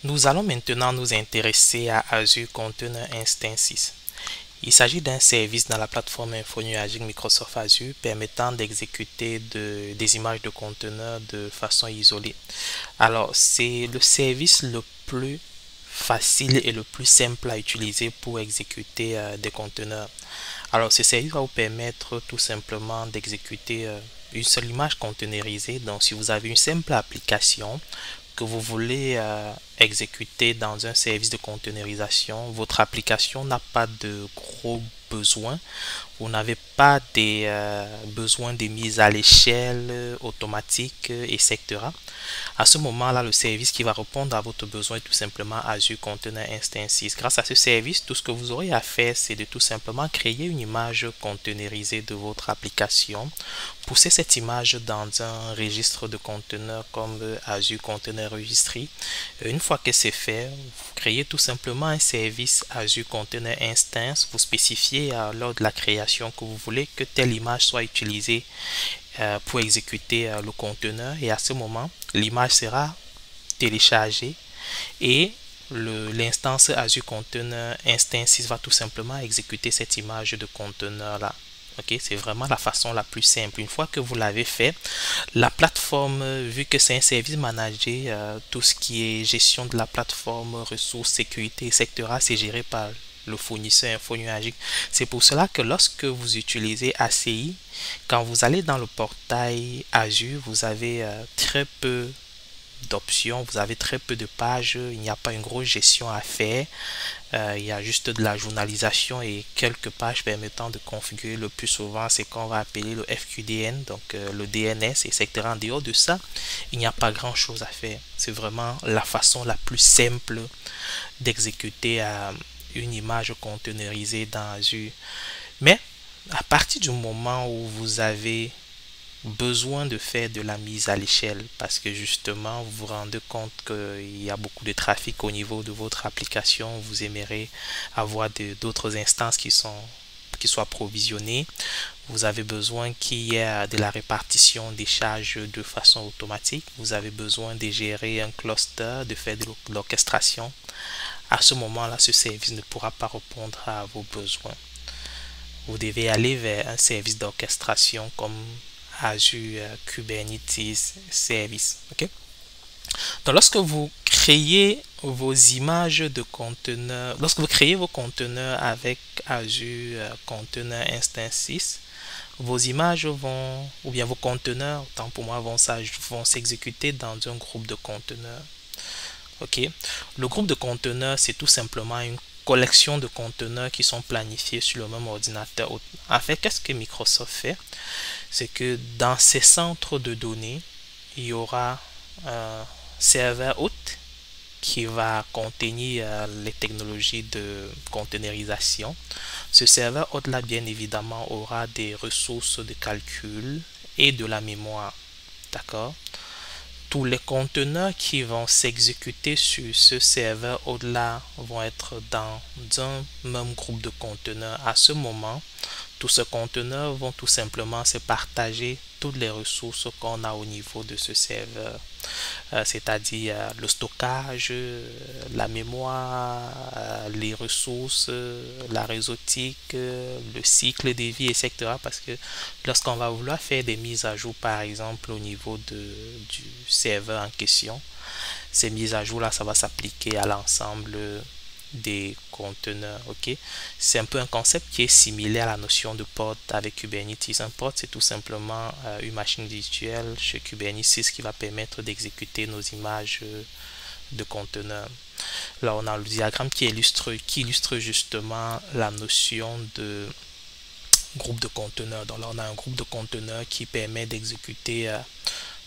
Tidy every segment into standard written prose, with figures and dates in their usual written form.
Nous allons maintenant nous intéresser à Azure Container Instances. Il s'agit d'un service dans la plateforme Info Nuagique Microsoft Azure permettant d'exécuter des images de conteneurs de façon isolée. Alors, c'est le service le plus facile et le plus simple à utiliser pour exécuter des conteneurs. Alors, ce service va vous permettre tout simplement d'exécuter une seule image containerisée. Donc, si vous avez une simple application que vous voulez exécuter dans un service de containerisation, votre application n'a pas de gros besoins. Vous n'avez pas des besoins de mise à l'échelle automatique, etc. À ce moment-là, le service qui va répondre à votre besoin est tout simplement Azure Container Instances. Grâce à ce service, tout ce que vous aurez à faire, c'est de tout simplement créer une image containerisée de votre application, pousser cette image dans un registre de conteneurs comme Azure Container Registry. Une fois que c'est fait, vous créez tout simplement un service Azure Container Instance. Vous spécifiez lors de la création que vous voulez que telle image soit utilisée pour exécuter le conteneur, et à ce moment l'image sera téléchargée et l'instance Azure Container Instances va tout simplement exécuter cette image de conteneur là. Ok, c'est vraiment la façon la plus simple. Une fois que vous l'avez fait, la plateforme, vu que c'est un service managé, tout ce qui est gestion de la plateforme, ressources, sécurité, etc., c'est géré par le fournisseur Info Nuagique. C'est pour cela que lorsque vous utilisez ACI, quand vous allez dans le portail Azure, vous avez très peu d'options, vous avez très peu de pages, il n'y a pas une grosse gestion à faire. Il y a juste de la journalisation et quelques pages permettant de configurer. Le plus souvent, c'est qu'on va appeler le FQDN, donc le DNS, etc. En dehors de ça, il n'y a pas grand chose à faire. C'est vraiment la façon la plus simple d'exécuter une image containerisée dans Azure. Mais à partir du moment où vous avez besoin de faire de la mise à l'échelle, parce que justement vous vous rendez compte qu'il y a beaucoup de trafic au niveau de votre application, vous aimeriez avoir d'autres instances qui soient provisionnées, vous avez besoin qu'il y ait de la répartition des charges de façon automatique, vous avez besoin de gérer un cluster, de faire de l'orchestration. À ce moment-là, ce service ne pourra pas répondre à vos besoins. Vous devez aller vers un service d'orchestration comme Azure Kubernetes Service. Ok. Donc, lorsque vous créez vos images de conteneurs, lorsque vous créez vos conteneurs avec Azure Container Instances, vos images vont, ou bien vos conteneurs, tant pour moi, vont s'exécuter dans un groupe de conteneurs. Ok. Le groupe de conteneurs, c'est tout simplement une collection de conteneurs qui sont planifiés sur le même ordinateur. En fait, qu'est-ce que Microsoft fait? C'est que dans ces centres de données, il y aura un serveur hôte qui va contenir les technologies de containerisation. Ce serveur hôte-là, bien évidemment, aura des ressources de calcul et de la mémoire. D'accord? Tous les conteneurs qui vont s'exécuter sur ce serveur au-delà vont être dans un même groupe de conteneurs. À ce moment, tous ces conteneurs vont tout simplement se partager toutes les ressources qu'on a au niveau de ce serveur, c'est-à-dire le stockage, la mémoire, les ressources, la réseautique, le cycle de vie, etc. Parce que lorsqu'on va vouloir faire des mises à jour, par exemple, au niveau du serveur en question, ces mises à jour là, ça va s'appliquer à l'ensemble des conteneurs. Ok, c'est un peu un concept qui est similaire à la notion de pod avec Kubernetes. Un pod, c'est tout simplement une machine virtuelle chez Kubernetes qui va permettre d'exécuter nos images de conteneurs. Là, on a le diagramme qui illustre justement la notion de groupe de conteneurs. Donc là, on a un groupe de conteneurs qui permet d'exécuter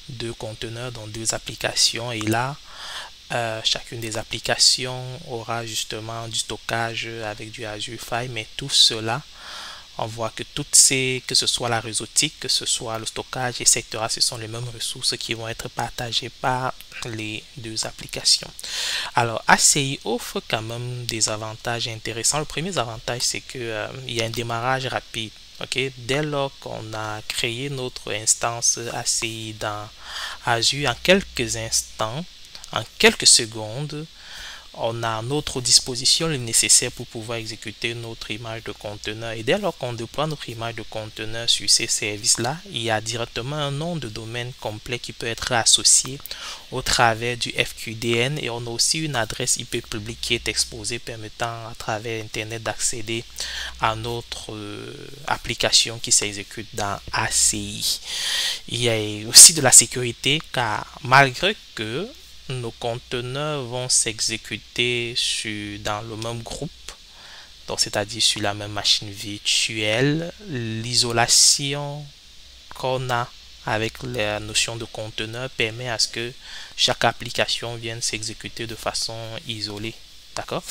deux conteneurs dans deux applications, et là chacune des applications aura justement du stockage avec du Azure File, mais tout cela, on voit que que ce soit la réseautique, que ce soit le stockage, etc., ce sont les mêmes ressources qui vont être partagées par les deux applications. Alors, ACI offre quand même des avantages intéressants. Le premier avantage, c'est que il y a un démarrage rapide. Okay? Dès lors qu'on a créé notre instance ACI dans Azure, en quelques instants, en quelques secondes, on a à notre disposition le nécessaire pour pouvoir exécuter notre image de conteneur. Et dès lors qu'on déploie notre image de conteneur sur ces services-là, il y a directement un nom de domaine complet qui peut être associé au travers du FQDN, et on a aussi une adresse IP publique qui est exposée permettant à travers Internet d'accéder à notre application qui s'exécute dans ACI. Il y a aussi de la sécurité car malgré que nos conteneurs vont s'exécuter dans le même groupe, donc c'est-à-dire sur la même machine virtuelle, l'isolation qu'on a avec la notion de conteneur permet à ce que chaque application vienne s'exécuter de façon isolée. D'accord?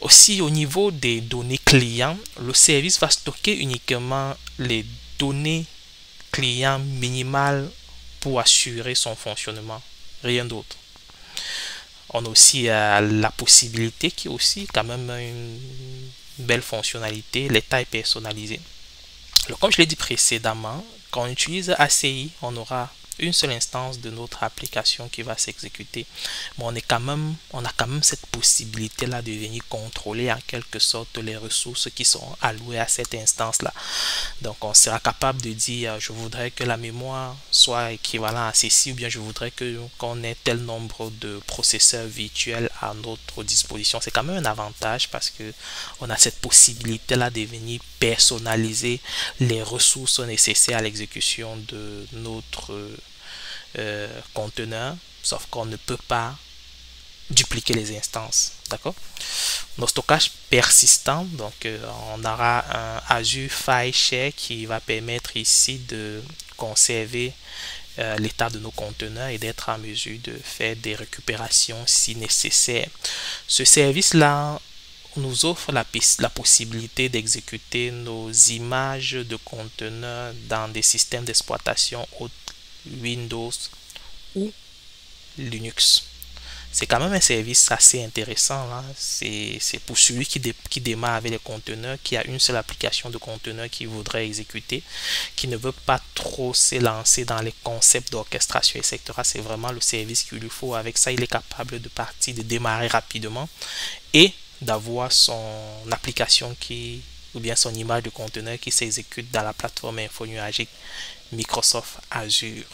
Aussi, au niveau des données clients, le service va stocker uniquement les données clients minimales pour assurer son fonctionnement, rien d'autre. On a aussi la possibilité, qui est aussi quand même une belle fonctionnalité, les tailles personnalisées. Alors, comme je l'ai dit précédemment, quand on utilise ACI, on aura une seule instance de notre application qui va s'exécuter. Mais on a quand même cette possibilité là de venir contrôler en quelque sorte les ressources qui sont allouées à cette instance là. Donc on sera capable de dire je voudrais que la mémoire soit équivalent à ceci, ou bien je voudrais qu'on ait tel nombre de processeurs virtuels à notre disposition. C'est quand même un avantage parce que on a cette possibilité là de venir personnaliser les ressources nécessaires à l'exécution de notre conteneur, sauf qu'on ne peut pas dupliquer les instances. D'accord? Nos stockages persistants, donc on aura un Azure File Share qui va permettre ici de conserver l'état de nos conteneurs et d'être en mesure de faire des récupérations si nécessaire. Ce service-là nous offre la possibilité d'exécuter nos images de conteneurs dans des systèmes d'exploitation Windows ou Linux. C'est quand même un service assez intéressant. Hein. C'est pour celui qui démarre avec les conteneurs, qui a une seule application de conteneur qu'il voudrait exécuter, qui ne veut pas trop se lancer dans les concepts d'orchestration, etc. C'est vraiment le service qu'il lui faut. Avec ça, il est capable de partir, de démarrer rapidement et d'avoir son application ou bien son image de conteneur qui s'exécute dans la plateforme infonuagique Microsoft Azure.